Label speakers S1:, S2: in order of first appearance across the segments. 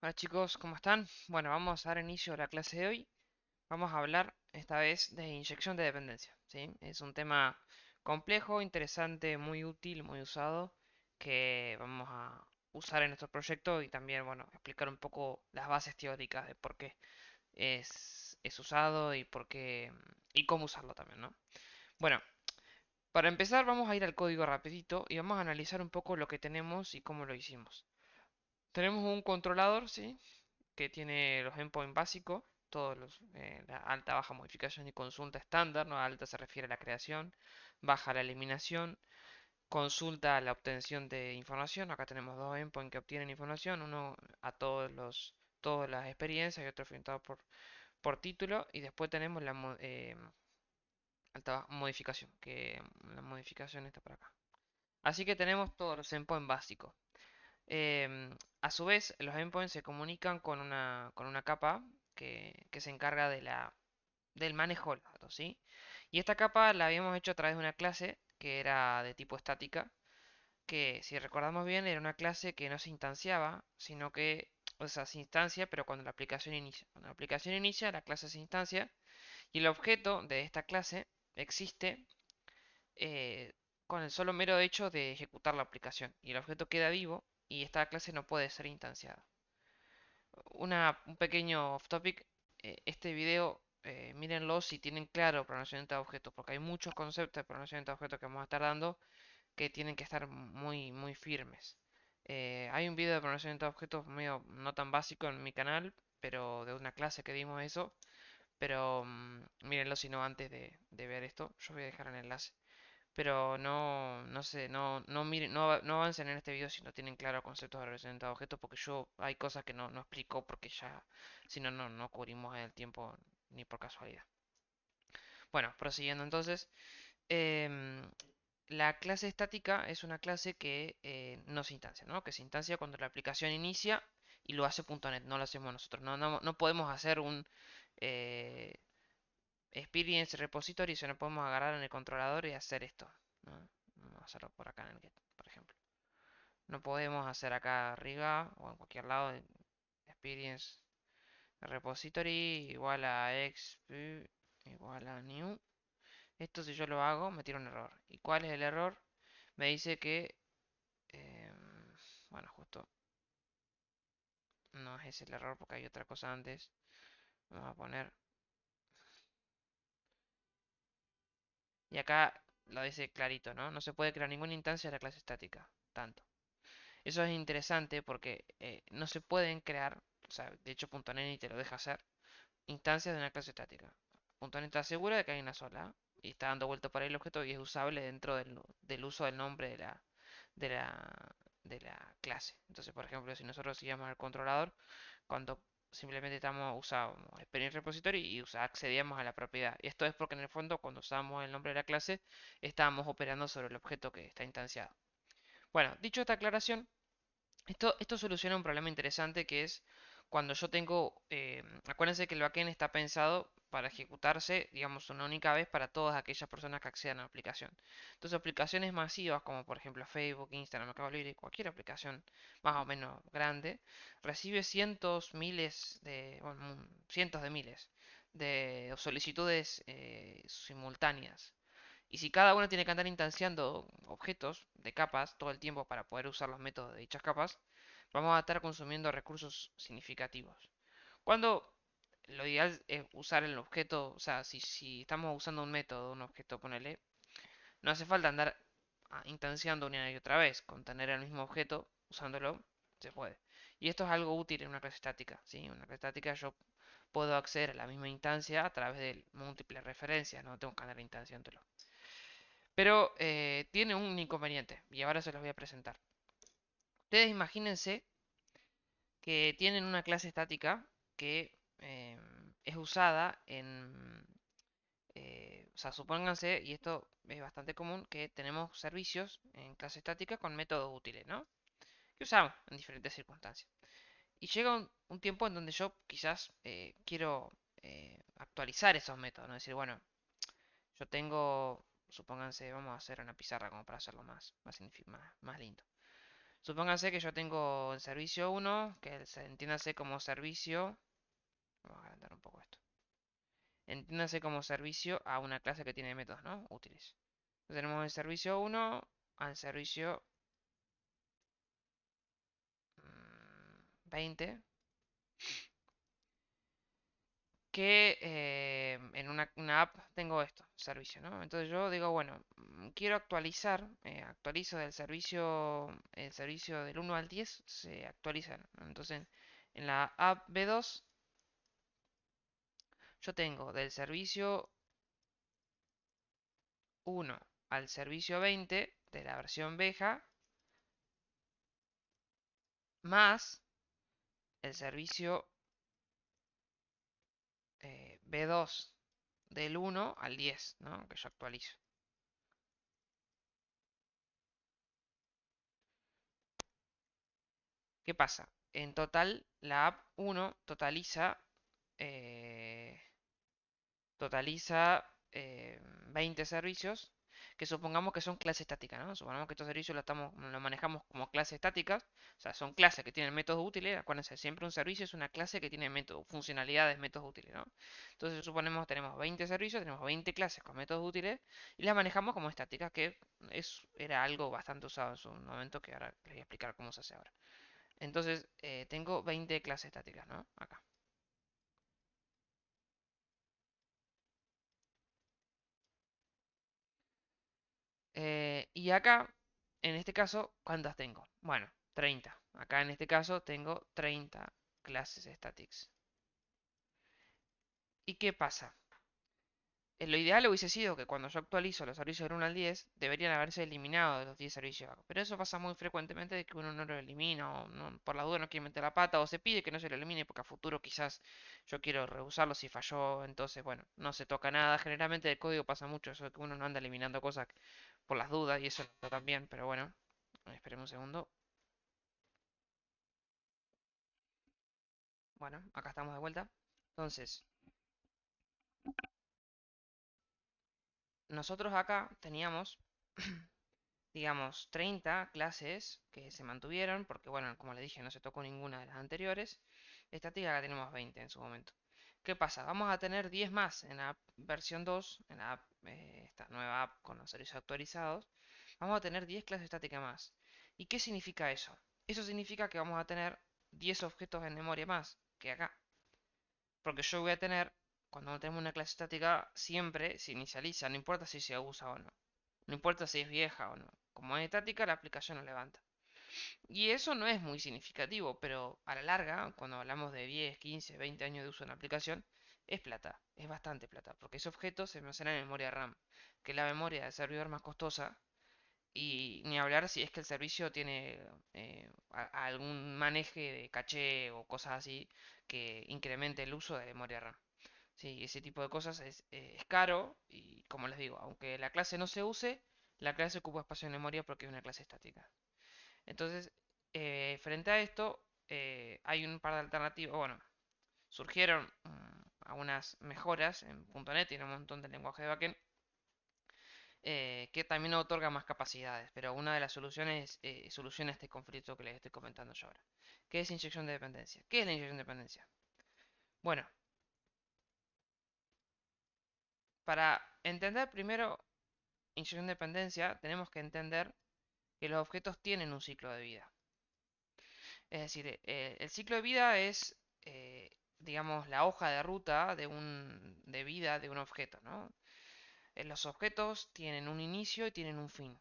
S1: Hola chicos, ¿cómo están? Bueno, vamos a dar inicio a la clase de hoy. Vamos a hablar esta vez de inyección de dependencia, ¿sí? Es un tema complejo, interesante, muy útil, muy usado, que vamos a usar en nuestro proyecto y también, bueno, explicar un poco las bases teóricas de por qué es usado y por qué y cómo usarlo también, ¿no? Bueno, para empezar vamos a ir al código rapidito y vamos a analizar un poco lo que tenemos y cómo lo hicimos. Tenemos un controlador, ¿sí? Que tiene los endpoints básicos, todos la alta, baja, modificación y consulta estándar, ¿no? Alta se refiere a la creación, baja a la eliminación, consulta a la obtención de información. Acá tenemos dos endpoints que obtienen información, uno a todas las experiencias y otro filtrado por título. Y después tenemos alta modificación, que la modificación está por acá. Así que tenemos todos los endpoints básicos. A su vez, los endpoints se comunican con una capa que se encarga del manejo de los datos, ¿sí? Y esta capa la habíamos hecho a través de una clase que era de tipo estática, que si recordamos bien era una clase que no se instanciaba, sino que, o sea, se instancia, pero cuando la aplicación inicia. Cuando la aplicación inicia, la clase se instancia y el objeto de esta clase existe eh, con el solo mero hecho de ejecutar la aplicación. Y el objeto queda vivo y esta clase no puede ser instanciada. Un pequeño off topic. Este video, mírenlo si tienen claro pronunciamiento de objetos, porque hay muchos conceptos de pronunciamiento de objetos que vamos a estar dando que tienen que estar muy, muy firmes. Hay un video de pronunciamiento de objetos medio no tan básico en mi canal, pero de una clase que dimos eso. Pero mírenlo si no antes de ver esto. Yo voy a dejar el enlace. Pero no sé, no miren, no avancen en este video si no tienen claro conceptos de representado de objetos, porque yo hay cosas que no explico porque ya, si no, no cubrimos el tiempo ni por casualidad. Bueno, prosiguiendo entonces, em, la clase estática es una clase que no se instancia, ¿no? Que se instancia cuando la aplicación inicia y lo hace .NET, no lo hacemos nosotros. No podemos hacer un eh, Experience Repository si no podemos agarrar en el controlador y hacer esto, ¿no? Vamos a hacerlo por acá en el get, por ejemplo. No podemos hacer acá arriba o en cualquier lado Experience Repository igual a exp igual a new. Esto si yo lo hago me tira un error. ¿Y cuál es el error? Me dice que, bueno, justo no es ese el error porque hay otra cosa antes. Vamos a poner, y acá lo dice clarito, ¿no? No se puede crear ninguna instancia de la clase estática. Tanto. Eso es interesante porque no se pueden crear, o sea, de hecho .NET ni te lo deja hacer, instancias de una clase estática. .NET está segura de que hay una sola y está dando vuelta para el objeto y es usable dentro del uso del nombre de la, de la clase. Entonces, por ejemplo, si nosotros seguimos al controlador, cuando simplemente estamos usamos Experience Repository y accedíamos a la propiedad. Y esto es porque en el fondo cuando usamos el nombre de la clase estábamos operando sobre el objeto que está instanciado. Bueno, dicho esta aclaración, esto soluciona un problema interesante que es cuando yo tengo, acuérdense que el backend está pensado para ejecutarse, digamos, una única vez para todas aquellas personas que accedan a la aplicación. Entonces, aplicaciones masivas como por ejemplo Facebook, Instagram, Mercado Libre, cualquier aplicación más o menos grande, recibe cientos, miles bueno, cientos de miles de solicitudes simultáneas. Y si cada uno tiene que andar instanciando objetos de capas todo el tiempo para poder usar los métodos de dichas capas, vamos a estar consumiendo recursos significativos. Cuando lo ideal es usar el objeto, o sea, si estamos usando un método, un objeto, ponele, no hace falta andar instanciando una y otra vez. Con tener el mismo objeto, usándolo, se puede. Y esto es algo útil en una clase estática, ¿sí? En una clase estática yo puedo acceder a la misma instancia a través de múltiples referencias, no tengo que andar instanciándolo. Pero tiene un inconveniente y ahora se los voy a presentar. Ustedes imagínense que tienen una clase estática que es usada o sea, supónganse, y esto es bastante común, que tenemos servicios en clase estática con métodos útiles, ¿no? Que usamos en diferentes circunstancias. Y llega un tiempo en donde yo quizás quiero actualizar esos métodos, ¿no? Decir, bueno, yo tengo, supónganse, vamos a hacer una pizarra como para hacerlo más lindo. Supóngase que yo tengo el servicio uno que entiéndase como servicio. Vamos a agrandar un poco esto. Entiéndase como servicio a una clase que tiene métodos, ¿no? Útiles. Entonces tenemos el servicio uno al servicio 20 que en una app tengo esto, servicio, ¿no? Entonces yo digo, bueno, quiero actualizar, actualizo el servicio del 1 al 10 se actualizan, ¿no? Entonces en la app B2 yo tengo del servicio uno al servicio 20 de la versión Veja más el servicio B2 del 1 al 10, ¿no? Que yo actualizo. ¿Qué pasa? En total, la app 1 eh, totaliza 20 servicios que supongamos que son clases estáticas, ¿no? Supongamos que estos servicios lo manejamos como clases estáticas, o sea, son clases que tienen métodos útiles. Acuérdense, siempre un servicio es una clase que tiene funcionalidades, métodos útiles, ¿no? Entonces, suponemos tenemos 20 servicios, tenemos 20 clases con métodos útiles y las manejamos como estáticas, que era algo bastante usado en su momento, que ahora les voy a explicar cómo se hace ahora. Entonces, tengo 20 clases estáticas, ¿no? Acá. Y acá, en este caso, ¿cuántas tengo? Bueno, 30. Acá en este caso tengo 30 clases statics. ¿Y qué pasa? Lo ideal hubiese sido que cuando yo actualizo los servicios del 1 al 10, deberían haberse eliminado de los 10 servicios. Pero eso pasa muy frecuentemente de que uno no lo elimina o por la duda no quiere meter la pata o se pide que no se lo elimine porque a futuro quizás yo quiero reusarlo si falló. Entonces, bueno, no se toca nada. Generalmente el código pasa mucho eso de que uno no anda eliminando cosas por las dudas y eso está también. Pero bueno, esperemos un segundo. Bueno, acá estamos de vuelta. Entonces, nosotros acá teníamos, digamos, 30 clases que se mantuvieron, porque bueno, como le dije, no se tocó ninguna de las anteriores. Estática acá tenemos 20 en su momento. ¿Qué pasa? Vamos a tener 10 más en la versión 2, en esta nueva app con los servicios actualizados. Vamos a tener 10 clases estáticas más. ¿Y qué significa eso? Eso significa que vamos a tener 10 objetos en memoria más que acá. Porque yo voy a tener, cuando tenemos una clase estática, siempre se inicializa, no importa si se usa o no. No importa si es vieja o no. Como es estática, la aplicación no levanta. Y eso no es muy significativo, pero a la larga, cuando hablamos de 10, 15, 20 años de uso en la aplicación, es plata, es bastante plata, porque ese objeto se almacena en memoria RAM, que es la memoria del servidor más costosa, y ni hablar si es que el servicio tiene algún maneje de caché o cosas así que incremente el uso de memoria RAM. Sí, ese tipo de cosas es caro y como les digo, aunque la clase no se use, la clase ocupa espacio en memoria porque es una clase estática. Entonces, frente a esto, hay un par de alternativas. Bueno, surgieron algunas mejoras en .NET y en un montón de lenguajes de backend que también otorga más capacidades, pero una de las soluciones soluciona este conflicto que les estoy comentando yo ahora. ¿Qué es inyección de dependencia? ¿Qué es la inyección de dependencia? Bueno, para entender primero inyección de dependencia, tenemos que entender que los objetos tienen un ciclo de vida. Es decir, el ciclo de vida es, digamos, la hoja de ruta de vida de un objeto, ¿no? Los objetos tienen un inicio y tienen un fin.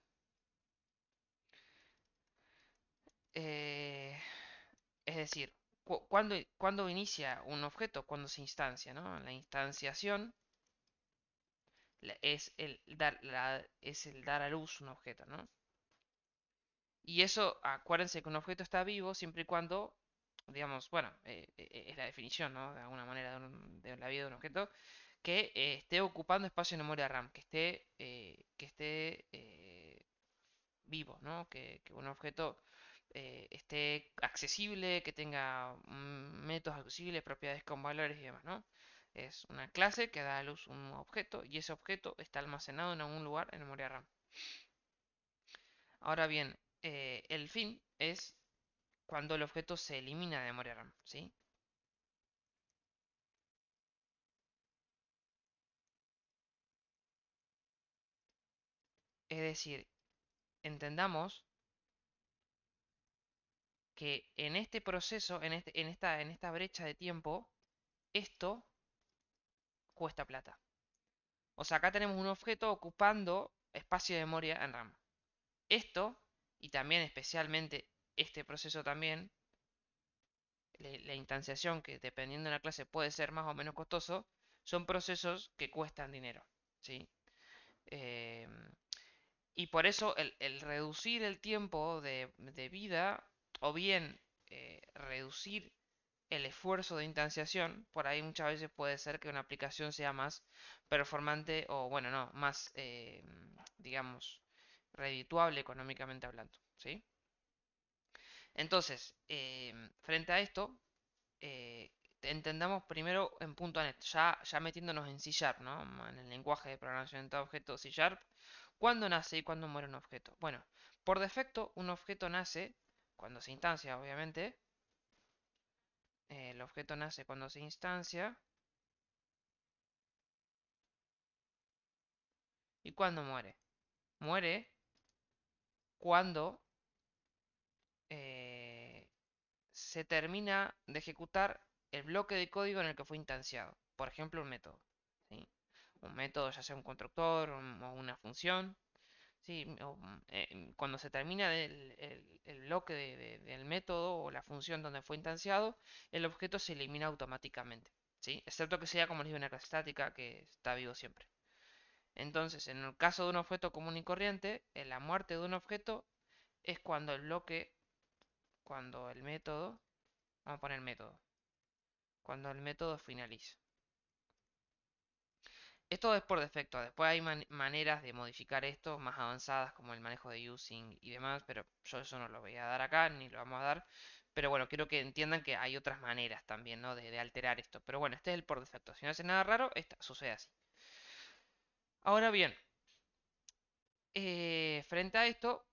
S1: Eh, es decir, ¿cuándo inicia un objeto? Cuando se instancia, ¿no? La instanciación es el dar a luz un objeto, ¿no? Y eso, acuérdense que un objeto está vivo siempre y cuando, digamos, bueno, es la definición, ¿no? De alguna manera de la vida de un objeto, que esté ocupando espacio en memoria RAM, que esté vivo, ¿no? Que un objeto esté accesible, que tenga métodos accesibles, propiedades con valores y demás, ¿no? Es una clase que da a luz un objeto y ese objeto está almacenado en algún lugar en memoria RAM. Ahora bien, el fin es cuando el objeto se elimina de memoria RAM, ¿sí? Es decir, entendamos que en este proceso, en esta brecha de tiempo, esto cuesta plata. O sea, acá tenemos un objeto ocupando espacio de memoria en RAM. Esto, y también especialmente este proceso también, la instanciación, que dependiendo de la clase puede ser más o menos costoso, son procesos que cuestan dinero, ¿sí? Eh, y por eso el reducir el tiempo de vida, o bien reducir el esfuerzo de instanciación, por ahí muchas veces puede ser que una aplicación sea más performante o, bueno, no, más, digamos, redituable económicamente hablando, ¿sí? Entonces, frente a esto, eh, entendamos primero en .NET, ya metiéndonos en C Sharp, ¿no? En el lenguaje de programación orientada a objetos C Sharp, ¿cuándo nace y cuándo muere un objeto? Bueno, por defecto, un objeto nace cuando se instancia, obviamente. El objeto nace cuando se instancia. ¿Y cuándo muere? Muere cuando eh, se termina de ejecutar el bloque de código en el que fue instanciado. Por ejemplo, un método, ¿sí? Un método, ya sea un constructor o una función. Sí, cuando se termina el bloque del método o la función donde fue instanciado, el objeto se elimina automáticamente, ¿sí? Excepto que sea, como les digo, una clase estática que está vivo siempre. Entonces, en el caso de un objeto común y corriente, en la muerte de un objeto es cuando el bloque, cuando el método, vamos a poner método, cuando el método finaliza. Esto es por defecto. Después hay maneras de modificar esto más avanzadas como el manejo de using y demás, pero yo eso no lo voy a dar acá ni lo vamos a dar. Pero bueno, quiero que entiendan que hay otras maneras también, ¿no? De alterar esto. Pero bueno, este es el por defecto. Si no hace nada raro, sucede así. Ahora bien, frente a esto,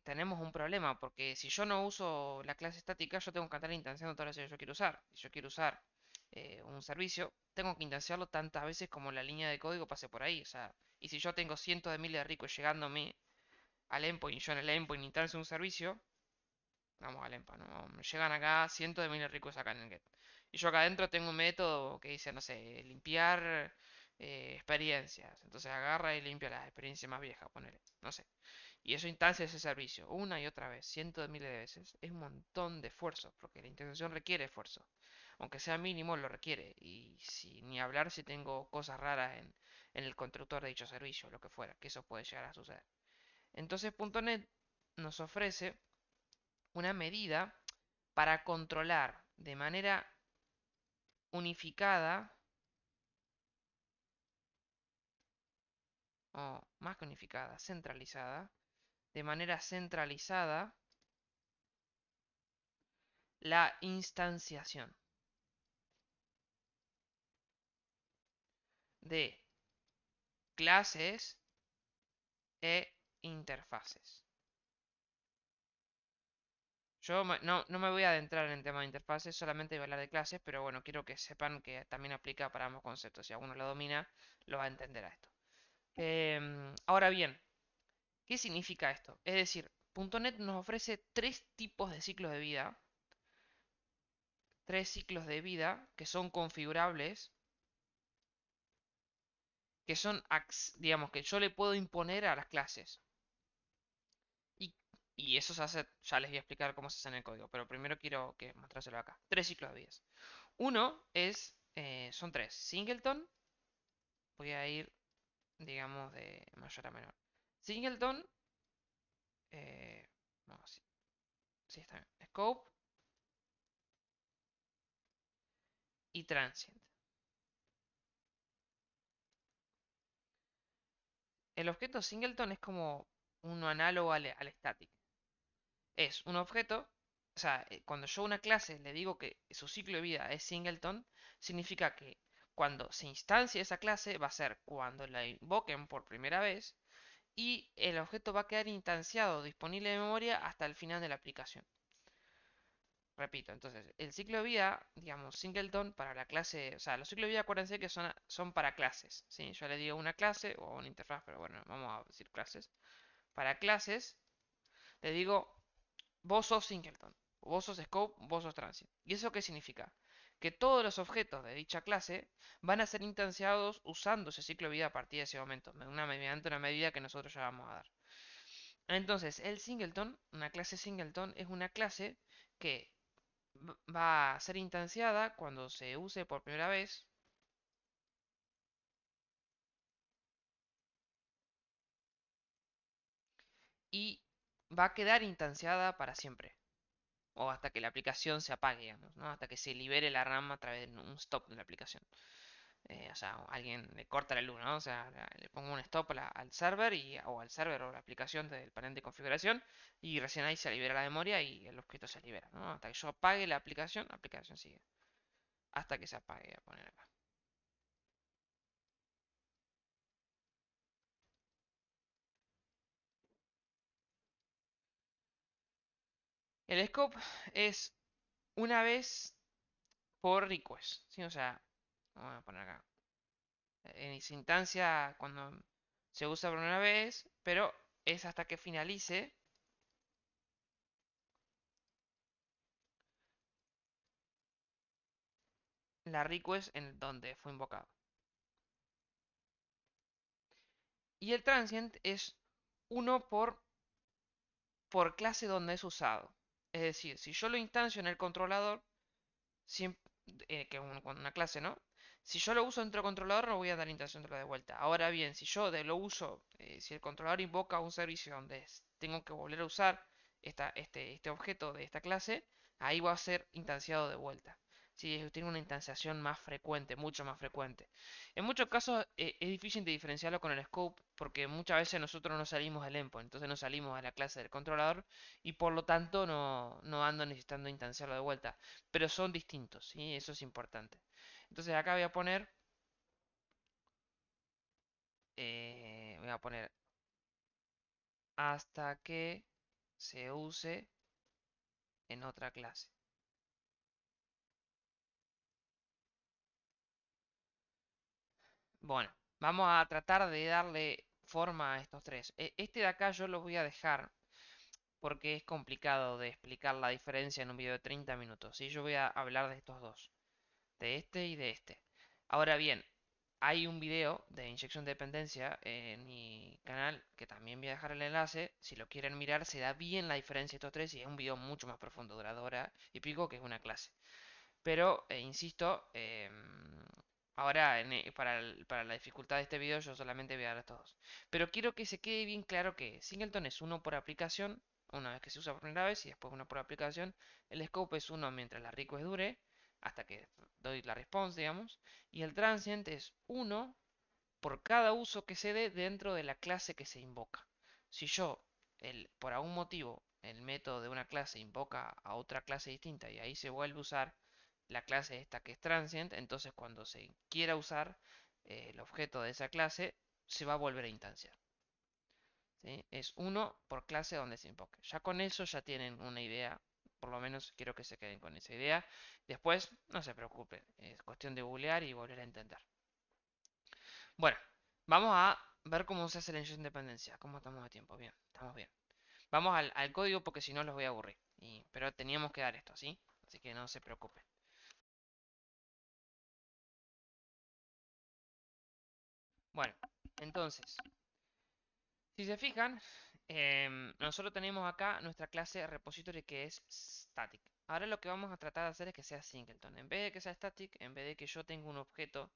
S1: tenemos un problema, porque si yo no uso la clase estática, yo tengo que andar instanciando todas las veces que yo quiero usar. Si yo quiero usar un servicio, tengo que instanciarlo tantas veces como la línea de código pase por ahí. O sea, y si yo tengo cientos de miles de ricos llegándome al endpoint y yo en el endpoint instancio un servicio, vamos al endpoint, ¿no? Me llegan acá cientos de miles de ricos acá en el get. Y yo acá adentro tengo un método que dice, no sé, limpiar experiencias. Entonces agarra y limpia las experiencias más viejas, ponele. No sé. Y eso instancia ese servicio una y otra vez, cientos de miles de veces. Es un montón de esfuerzo, porque la integración requiere esfuerzo. Aunque sea mínimo, lo requiere. Y si, ni hablar si tengo cosas raras en el constructor de dicho servicio, lo que fuera, que eso puede llegar a suceder. Entonces, .NET nos ofrece una medida para controlar de manera unificada, o más que unificada, centralizada, de manera centralizada, la instanciación de clases e interfaces. Yo no me voy a adentrar en el tema de interfaces, solamente voy a hablar de clases, pero bueno, quiero que sepan que también aplica para ambos conceptos. Si alguno lo domina, lo va a entender a esto. Ahora bien, ¿qué significa esto? Es decir, .NET nos ofrece tres tipos de ciclos de vida, tres ciclos de vida que son configurables, que son, digamos, que yo le puedo imponer a las clases. Y, y eso se hace, ya les voy a explicar cómo se hace en el código, pero primero quiero que mostrárselo acá. Tres ciclos de vidas. Uno es, son tres. Singleton, voy a ir, digamos, de mayor a menor. Singleton, no, sí, sí está bien. Scope y Transient. El objeto Singleton es como un análogo al static. Es un objeto, o sea, cuando yo a una clase le digo que su ciclo de vida es Singleton, significa que cuando se instancia esa clase va a ser cuando la invoquen por primera vez y el objeto va a quedar instanciado, disponible de memoria hasta el final de la aplicación. Repito, entonces, el ciclo de vida, digamos, singleton para la clase, o sea, los ciclos de vida acuérdense que son para clases, ¿sí? Yo le digo una clase o una interfaz, pero bueno, vamos a decir clases. Para clases, le digo, vos sos singleton, vos sos scope, vos sos transient. ¿Y eso qué significa? Que todos los objetos de dicha clase van a ser instanciados usando ese ciclo de vida a partir de ese momento, mediante una medida que nosotros ya vamos a dar. Entonces, el singleton, una clase singleton, es una clase que va a ser instanciada cuando se use por primera vez y va a quedar instanciada para siempre. O hasta que la aplicación se apague, digamos, ¿no? Hasta que se libere la RAM a través de un stop de la aplicación. O sea, alguien le corta la luz, ¿no? O sea, le pongo un stop al server o al server o la aplicación del panel de configuración y recién ahí se libera la memoria y el objeto se libera, ¿no? Hasta que yo apague la aplicación sigue. Hasta que se apague, voy a poner acá. El scope es una vez por request, ¿sí? O sea, vamos a poner acá. En esa instancia cuando se usa por una vez, pero es hasta que finalice la request en donde fue invocado. Y el transient es uno por clase donde es usado. Es decir, si yo lo instancio en el controlador, siempre, que es una clase, ¿no? Si yo lo uso dentro del controlador, no voy a dar intención de vuelta. Ahora bien, si yo lo uso, si el controlador invoca un servicio donde tengo que volver a usar este objeto de esta clase, ahí va a ser instanciado de vuelta. Si tiene una instanciación más frecuente, mucho más frecuente. En muchos casos es difícil de diferenciarlo con el scope porque muchas veces nosotros no salimos del endpoint, entonces no salimos a la clase del controlador y por lo tanto no ando necesitando instanciarlo de vuelta, pero son distintos, ¿sí? Eso es importante. Entonces acá voy a poner hasta que se use en otra clase. Bueno, vamos a tratar de darle forma a estos tres. Este de acá yo lo voy a dejar porque es complicado de explicar la diferencia en un video de 30 minutos. ¿Sí? Yo voy a hablar de estos dos, de este y de este. Ahora bien, hay un video de inyección de dependencia en mi canal que también voy a dejar el enlace. Si lo quieren mirar, se da bien la diferencia de estos tres y es un video mucho más profundo, dura hora y pico, que es una clase. Pero, insisto, ahora para la dificultad de este video yo solamente voy a dar estos dos. Pero quiero que se quede bien claro que Singleton es uno por aplicación, una vez que se usa por primera vez y después uno por aplicación. El scope es uno mientras la request dure, hasta que doy la response, digamos. Y el transient es uno por cada uso que se dé dentro de la clase que se invoca. Si yo, por algún motivo, el método de una clase invoca a otra clase distinta y ahí se vuelve a usar la clase esta que es transient, entonces cuando se quiera usar el objeto de esa clase, se va a volver a instanciar. ¿Sí? Es uno por clase donde se invoque. Ya con eso ya tienen una idea, por lo menos quiero que se queden con esa idea. Después, no se preocupen, es cuestión de googlear y volver a entender. Bueno, vamos a ver cómo se hace la inyección de dependencia. ¿Cómo estamos de tiempo? Bien, estamos bien. Vamos al código porque si no los voy a aburrir. Pero teníamos que dar esto, ¿sí? Así que no se preocupen. Bueno, entonces, si se fijan, nosotros tenemos acá nuestra clase repository que es static. Ahora lo que vamos a tratar de hacer es que sea singleton. En vez de que sea static, en vez de que yo tenga un objeto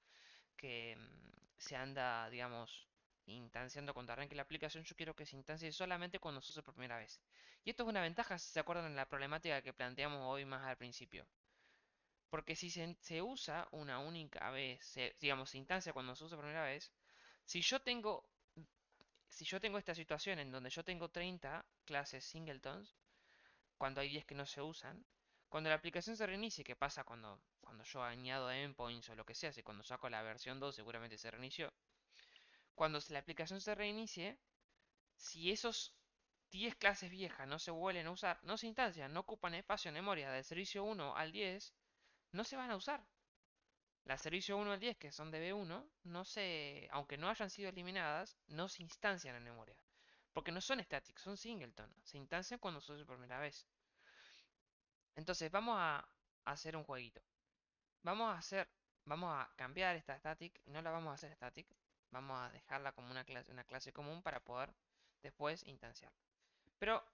S1: que se anda, digamos, instanciando cuando arranque la aplicación, yo quiero que se instancie solamente cuando se use por primera vez. Y esto es una ventaja si se acuerdan de la problemática que planteamos hoy más al principio. Porque si se usa una única vez, digamos, se instancia cuando se usa por primera vez, si yo tengo, si yo tengo esta situación en donde yo tengo 30 clases singletons, cuando hay 10 que no se usan, cuando la aplicación se reinicie, que pasa cuando yo añado endpoints o lo que sea, si cuando saco la versión 2 seguramente se reinició, cuando la aplicación se reinicie, Si esos 10 clases viejas no se vuelven a usar, no se instancian, no ocupan espacio en memoria del servicio 1 al 10, no se van a usar. Las servicio 1 al 10, que son de B1, no se, aunque no hayan sido eliminadas, no se instancian en memoria. Porque no son static, son singleton. Se instancian cuando se usa por primera vez. Entonces vamos a hacer un jueguito. Vamos a cambiar esta static y no la vamos a hacer static. Vamos a dejarla como una clase común para poder después instanciarla. Pero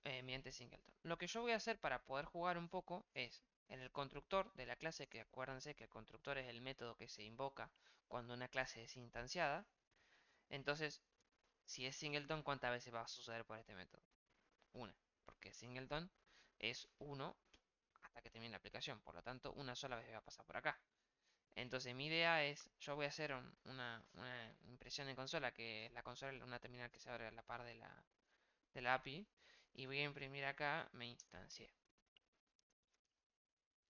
S1: mediante singleton. Lo que yo voy a hacer para poder jugar un poco es en el constructor de la clase, que acuérdense que el constructor es el método que se invoca cuando una clase es instanciada. Entonces, si es singleton, ¿cuántas veces va a suceder por este método? Una, porque singleton es uno hasta que termine la aplicación, por lo tanto, una sola vez va a pasar por acá. Entonces mi idea es, yo voy a hacer una impresión en consola, que es la consola, una terminal que se abre a la par de la API, y voy a imprimir acá me instancié.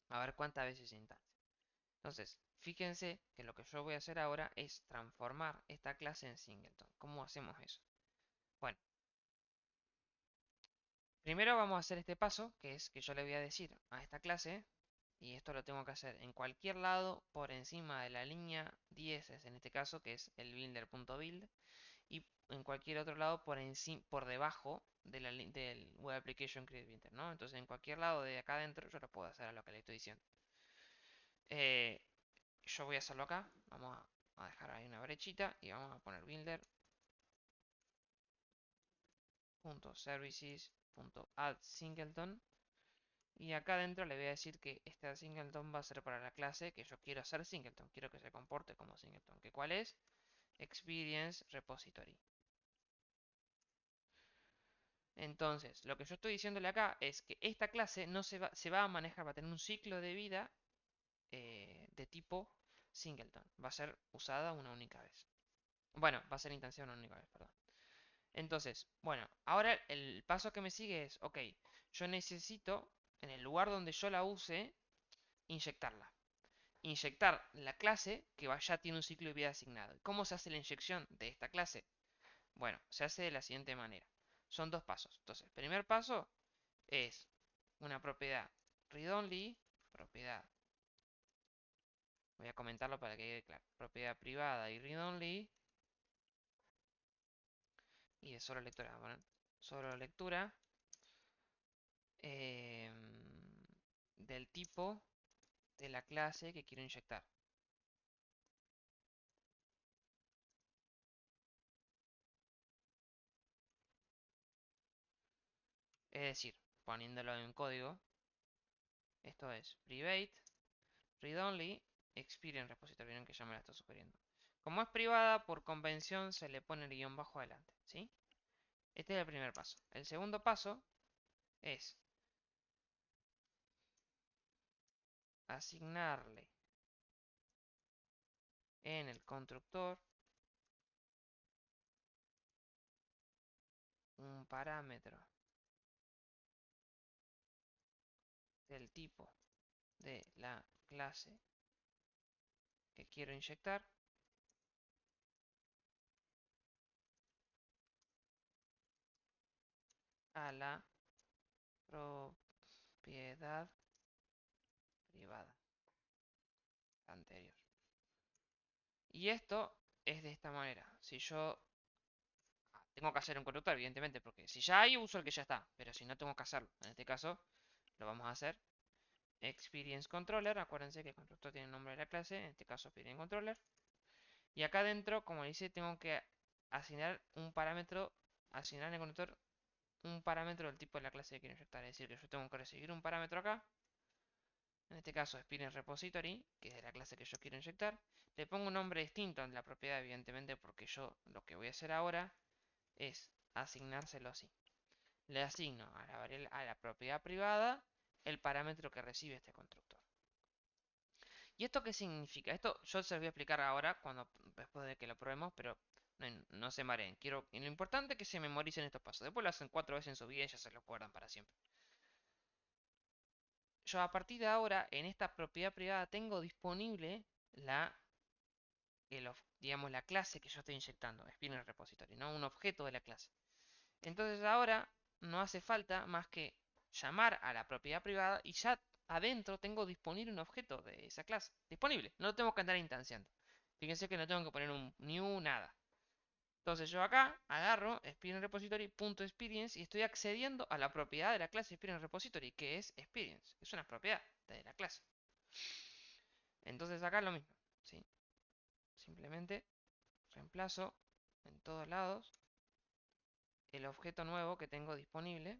S1: A ver cuántas veces se instancia. Entonces, fíjense que lo que yo voy a hacer ahora es transformar esta clase en singleton. ¿Cómo hacemos eso? Bueno, primero vamos a hacer este paso, que es que yo le voy a decir a esta clase, y esto lo tengo que hacer en cualquier lado por encima de la línea 10, en este caso, que es el builder.build, y en cualquier otro lado por encima, por debajo de del Web Application Create Builder, ¿no? Entonces en cualquier lado de acá adentro yo lo puedo hacer a lo que le estoy diciendo. Eh, yo voy a hacerlo acá, vamos a dejar ahí una brechita y vamos a poner builder.services.add singleton. Y acá adentro le voy a decir que este singleton va a ser para la clase que yo quiero hacer singleton. Quiero que se comporte como singleton. ¿Que cuál es? Experience Repository. Entonces, lo que yo estoy diciéndole acá es que esta clase no se va a manejar, va a tener un ciclo de vida de tipo singleton. Va a ser usada una única vez. Bueno, va a ser instanciada una única vez, perdón. Entonces, bueno, ahora el paso que me sigue es, ok, yo necesito, en el lugar donde yo la use, inyectarla. Inyectar la clase que ya tiene un ciclo de vida asignado. ¿Cómo se hace la inyección de esta clase? Bueno, se hace de la siguiente manera. Son dos pasos. Entonces, el primer paso es una propiedad read-only, propiedad, voy a comentarlo para que quede claro, propiedad privada y read-only, y de solo lectura, bueno, solo lectura, del tipo de la clase que quiero inyectar. Es decir, poniéndolo en código, esto es private, read-only, experience repository, vieron que ya me la está sugiriendo. Como es privada, por convención se le pone el guión bajo adelante, ¿sí? Este es el primer paso. El segundo paso es asignarle en el constructor un parámetro del tipo de la clase que quiero inyectar a la propiedad privada anterior. Y esto es de esta manera. Si yo tengo que hacer un constructor, evidentemente, porque si ya hay, uso el que ya está. Pero si no, tengo que hacerlo. En este caso, lo vamos a hacer. Experience Controller. Acuérdense que el constructor tiene el nombre de la clase. En este caso, Experience Controller. Y acá adentro, como dice, tengo que asignar un parámetro. Asignar en el constructor un parámetro del tipo de la clase que quiero inyectar. Es decir, que yo tengo que recibir un parámetro acá. En este caso, Experience Repository, que es de la clase que yo quiero inyectar. Le pongo un nombre distinto a la propiedad, evidentemente, porque yo lo que voy a hacer ahora es asignárselo así. Le asigno a la propiedad privada el parámetro que recibe este constructor. ¿Y esto qué significa? Esto yo se lo voy a explicar ahora, después de que lo probemos, pero no se mareen. Lo importante es que se memoricen estos pasos. Después lo hacen 4 veces en su vida y ya se lo acuerdan para siempre. Yo a partir de ahora, en esta propiedad privada, tengo disponible digamos, la clase que yo estoy inyectando, Spinner Repository, ¿no? Un objeto de la clase. Entonces ahora no hace falta más que llamar a la propiedad privada y ya adentro tengo disponible un objeto de esa clase. Disponible, no lo tengo que andar instanciando. Fíjense que no tengo que poner un new nada. Entonces yo acá agarro experience repository.experience y estoy accediendo a la propiedad de la clase experience repository, que es experience. Es una propiedad de la clase. Entonces acá lo mismo, ¿sí? Simplemente reemplazo en todos lados el objeto nuevo que tengo disponible.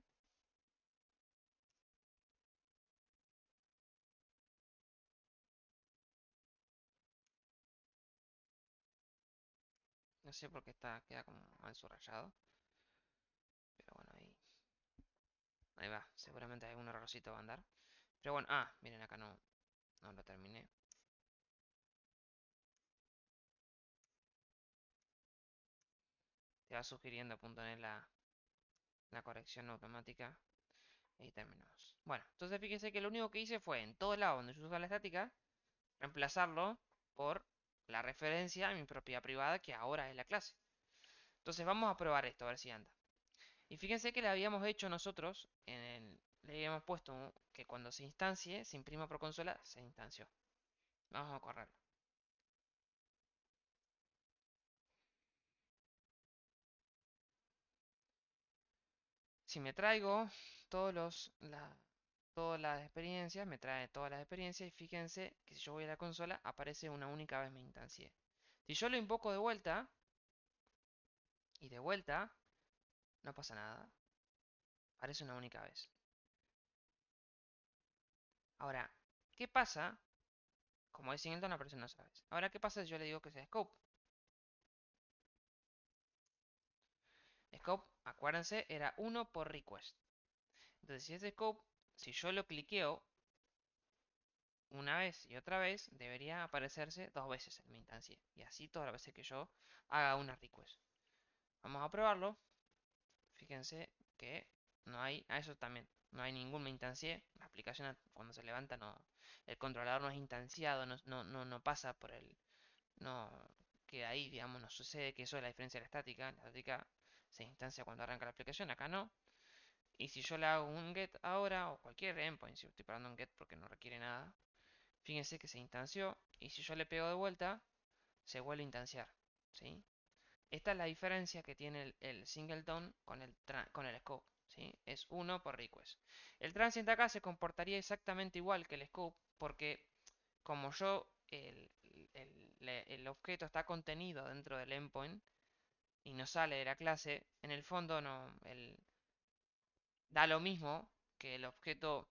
S1: No sé por qué queda como mal subrayado. Pero bueno, ahí va. Seguramente algún errorcito va a andar. Pero bueno, miren, acá no lo terminé. Te va sugiriendo .NET la corrección automática. Y terminamos. Bueno, entonces fíjense que lo único que hice fue en todos lados donde yo uso la estática, reemplazarlo por la referencia a mi propiedad privada, que ahora es la clase. Entonces vamos a probar esto, a ver si anda. Y fíjense que le habíamos hecho nosotros, le habíamos puesto que cuando se instancie, se imprima por consola, se instanció. Vamos a correrlo. Si me traigo todas las experiencias, me trae todas las experiencias y fíjense que si yo voy a la consola, aparece una única vez me instancié. Si yo lo invoco de vuelta, y de vuelta, no pasa nada. Aparece una única vez. Ahora, ¿qué pasa? Como es Singleton, aparece una sola vez. Ahora, ¿qué pasa si yo le digo que sea scope? Scope, acuérdense, era uno por request. Entonces, si es scope, si yo lo cliqueo una vez y otra vez, debería aparecerse dos veces en mi instancia. Y así todas las veces que yo haga una request. Vamos a probarlo. Fíjense que no hay, a eso también, no hay ningún me instancié. La aplicación cuando se levanta el controlador no es instanciado, no pasa por el, no queda ahí, digamos, no sucede que eso es la diferencia de la estática. La estática se instancia cuando arranca la aplicación, acá no. Y si yo le hago un get ahora, o cualquier endpoint, si estoy parando un get porque no requiere nada, fíjense que se instanció. Y si yo le pego de vuelta, se vuelve a instanciar. ¿Sí? Esta es la diferencia que tiene el singleton con el scope. ¿Sí? Es uno por request. El transient acá se comportaría exactamente igual que el scope porque como el objeto está contenido dentro del endpoint y no sale de la clase, en el fondo da lo mismo que el objeto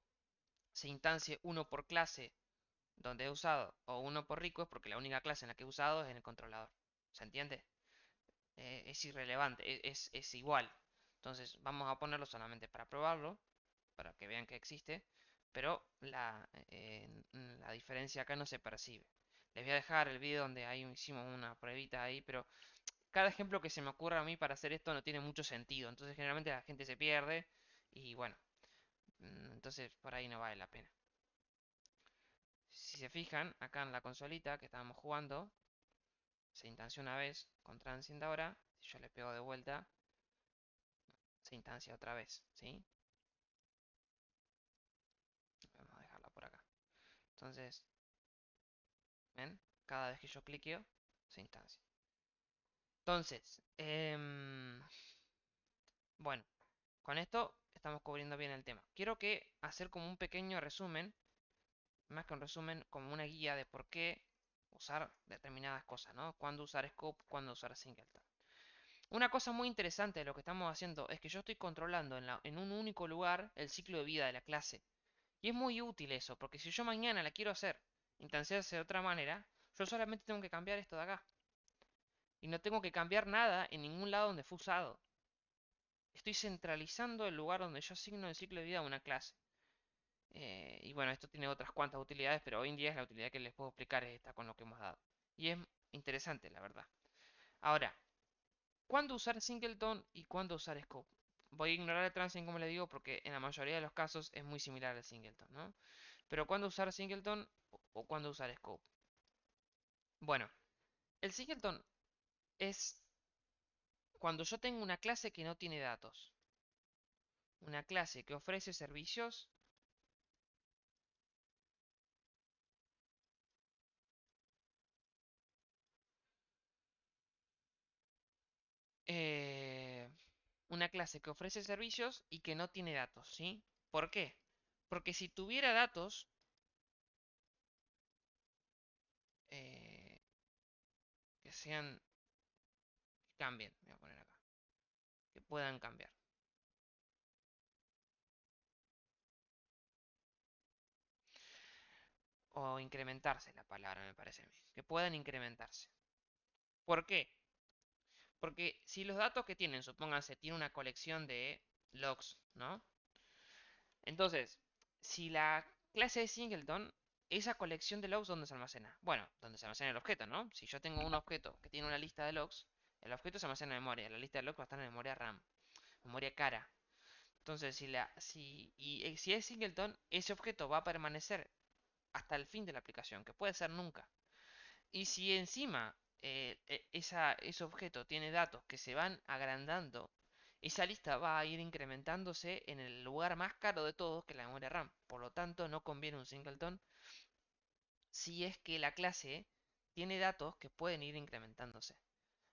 S1: se instancie uno por clase donde he usado o uno por request porque la única clase en la que he usado es en el controlador. ¿Se entiende? Es irrelevante, es igual. Entonces vamos a ponerlo solamente para probarlo, para que vean que existe, pero la diferencia acá no se percibe. Les voy a dejar el vídeo donde ahí hicimos una pruebita ahí, pero cada ejemplo que se me ocurra a mí para hacer esto no tiene mucho sentido, entonces generalmente la gente se pierde y bueno, entonces por ahí no vale la pena. Si se fijan, acá en la consolita que estábamos jugando, se instancia una vez con transient ahora, si yo le pego de vuelta, se instancia otra vez, ¿sí? Vamos a dejarla por acá. Entonces, ¿ven? Cada vez que yo cliqueo, se instancia. Entonces, bueno, con esto estamos cubriendo bien el tema. Quiero que hacer como un pequeño resumen, más que un resumen, como una guía de por qué usar determinadas cosas, ¿no? Cuándo usar scope, cuándo usar singleton. Una cosa muy interesante de lo que estamos haciendo es que yo estoy controlando en un único lugar el ciclo de vida de la clase. Y es muy útil eso, porque si yo mañana la quiero hacer, instanciarse de otra manera, yo solamente tengo que cambiar esto de acá. Y no tengo que cambiar nada en ningún lado donde fue usado. Estoy centralizando el lugar donde yo asigno el ciclo de vida a una clase. Y bueno, esto tiene otras cuantas utilidades, pero hoy en día es la utilidad que les puedo explicar es esta con lo que hemos dado. Y es interesante, la verdad. Ahora, ¿cuándo usar singleton y cuándo usar scope? Voy a ignorar el transient como le digo porque en la mayoría de los casos es muy similar al singleton, ¿no? Pero ¿cuándo usar singleton o cuándo usar scope? Bueno, el singleton es cuando yo tengo una clase que no tiene datos, una clase que ofrece servicios, eh, una clase que ofrece servicios y que no tiene datos, ¿sí? ¿Por qué? Porque si tuviera datos, eh, que sean, que cambien, voy a poner acá, que puedan cambiar, o incrementarse la palabra, me parece a mí, que puedan incrementarse. ¿Por qué? Porque si los datos que tienen, supónganse, tiene una colección de logs, ¿no? Entonces, si la clase es singleton, esa colección de logs, ¿dónde se almacena? Bueno, donde se almacena el objeto, ¿no? Si yo tengo un objeto que tiene una lista de logs, el objeto se almacena en memoria, la lista de logs va a estar en memoria RAM, memoria cara. Entonces, si es singleton, ese objeto va a permanecer hasta el fin de la aplicación, que puede ser nunca. Y si encima ese objeto tiene datos que se van agrandando, esa lista va a ir incrementándose en el lugar más caro de todos, que es la memoria RAM. Por lo tanto, no conviene un singleton si es que la clase tiene datos que pueden ir incrementándose.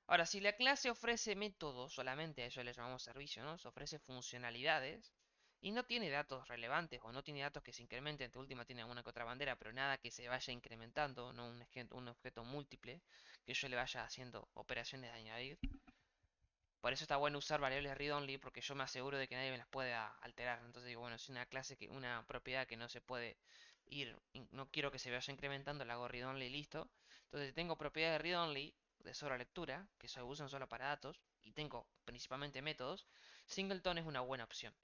S1: Ahora, si la clase ofrece métodos, solamente a eso le llamamos servicio, ¿no? Se ofrece funcionalidades y no tiene datos relevantes o no tiene datos que se incrementen, de última tiene alguna que otra bandera, pero nada que se vaya incrementando, no un objeto múltiple que yo le vaya haciendo operaciones de añadir. Por eso está bueno usar variables read-only porque yo me aseguro de que nadie me las pueda alterar. Entonces digo, bueno, si una clase que, una propiedad que no se puede ir, no quiero que se vaya incrementando, la hago read-only y listo. Entonces si tengo propiedades read-only de sola lectura, que se usan solo para datos, y tengo principalmente métodos, Singleton es una buena opción.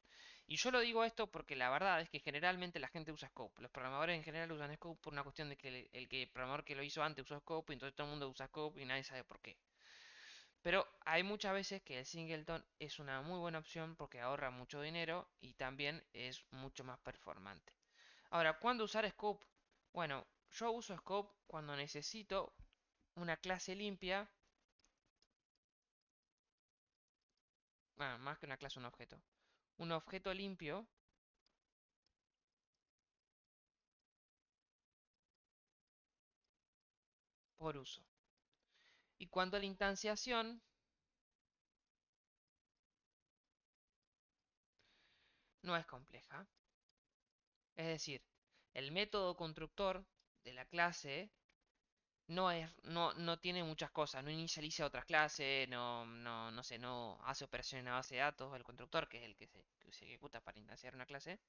S1: Y yo lo digo esto porque la verdad es que generalmente la gente usa Scope. Los programadores en general usan Scope por una cuestión de que el programador que lo hizo antes usó Scope, y entonces todo el mundo usa Scope y nadie sabe por qué. Pero hay muchas veces que el singleton es una muy buena opción porque ahorra mucho dinero y también es mucho más performante. Ahora, ¿cuándo usar Scope? Bueno, yo uso Scope cuando necesito una clase limpia, bueno, más que una clase, un objeto limpio por uso. Y cuando la instanciación no es compleja, es decir, el método constructor de la clase no tiene muchas cosas, no inicializa otras clases, no sé, no hace operaciones en la base de datos, el constructor, que es el que se ejecuta para instanciar una clase,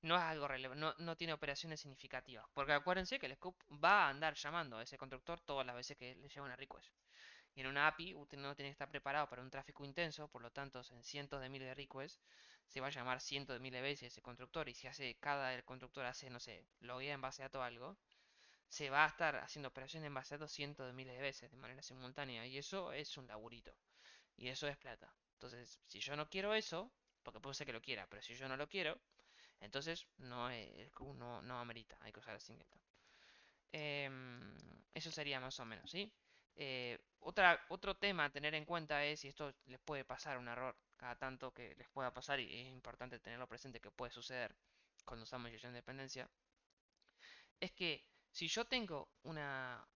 S1: no es algo relevante, no tiene operaciones significativas. Porque acuérdense que el scope va a andar llamando a ese constructor todas las veces que le llega una request. Y en una API usted no tiene que estar preparado para un tráfico intenso, por lo tanto en cientos de miles de requests se va a llamar cientos de miles de veces ese constructor y si hace cada el constructor hace, no sé, loguea en base de datos algo, se va a estar haciendo operaciones en base a datos cientos de miles de veces de manera simultánea y eso es un laburito y eso es plata. Entonces, si yo no quiero eso, porque puede ser que lo quiera, pero si yo no lo quiero, entonces no amerita, hay que usar el singleton. Eso sería más o menos, ¿sí? Otro tema a tener en cuenta es, y esto les puede pasar un error cada tanto que les pueda pasar y es importante tenerlo presente que puede suceder cuando usamos inyección de dependencia, es que si yo tengo una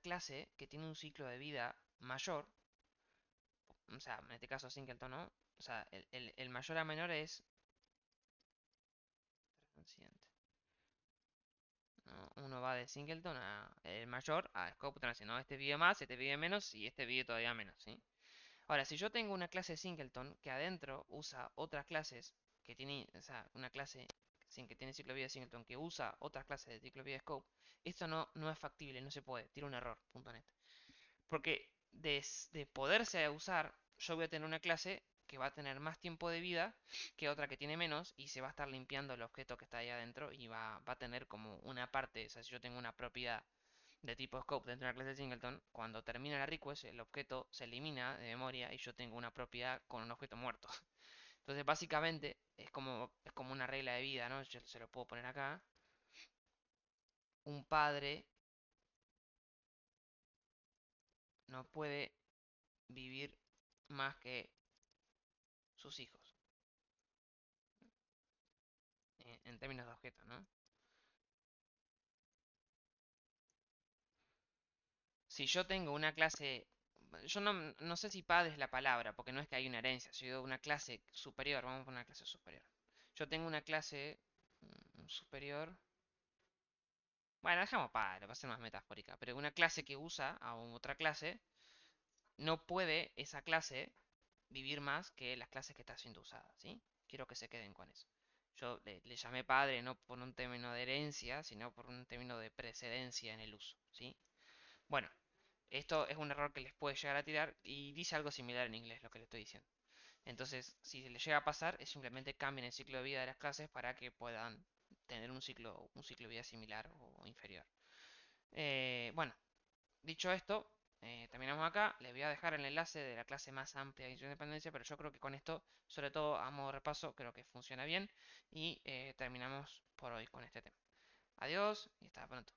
S1: clase que tiene un ciclo de vida mayor, o sea, en este caso singleton, ¿no? O sea, el mayor a menor es transient, ¿no? Uno va de singleton a el mayor a scope transient, ¿no? Este vive más, este vive menos y este vive todavía menos, ¿sí? Ahora, si yo tengo una clase singleton que adentro usa otras clases que tiene, o sea, una clase sin que tiene ciclo de vida singleton que usa otras clases de ciclo de vida scope, esto no es factible, no se puede, tiene un error, punto net. Porque de poderse usar, yo voy a tener una clase que va a tener más tiempo de vida que otra que tiene menos y se va a estar limpiando el objeto que está ahí adentro y va a tener como una parte, o sea, si yo tengo una propiedad de tipo scope dentro de una clase de singleton, cuando termina la request el objeto se elimina de memoria y yo tengo una propiedad con un objeto muerto. Entonces básicamente es como una regla de vida, ¿no? Yo se lo puedo poner acá. Un padre no puede vivir más que sus hijos, en términos de objeto, ¿no? Si yo tengo una clase, yo no sé si padre es la palabra, porque no es que hay una herencia, si yo digo una clase superior, vamos a poner una clase superior. Yo tengo una clase superior, bueno, dejamos padre, va a ser más metafórica, pero una clase que usa a otra clase, no puede esa clase vivir más que las clases que está siendo usada, ¿sí? Quiero que se queden con eso. Yo le llamé padre no por un término de herencia, sino por un término de precedencia en el uso, ¿sí? Bueno, esto es un error que les puede llegar a tirar y dice algo similar en inglés lo que le estoy diciendo. Entonces, si se les llega a pasar, es simplemente cambien el ciclo de vida de las clases para que puedan tener un ciclo de vida similar o inferior. Bueno, dicho esto, terminamos acá. Les voy a dejar el enlace de la clase más amplia de independencia, pero yo creo que con esto, sobre todo a modo de repaso, creo que funciona bien y terminamos por hoy con este tema. Adiós y hasta pronto.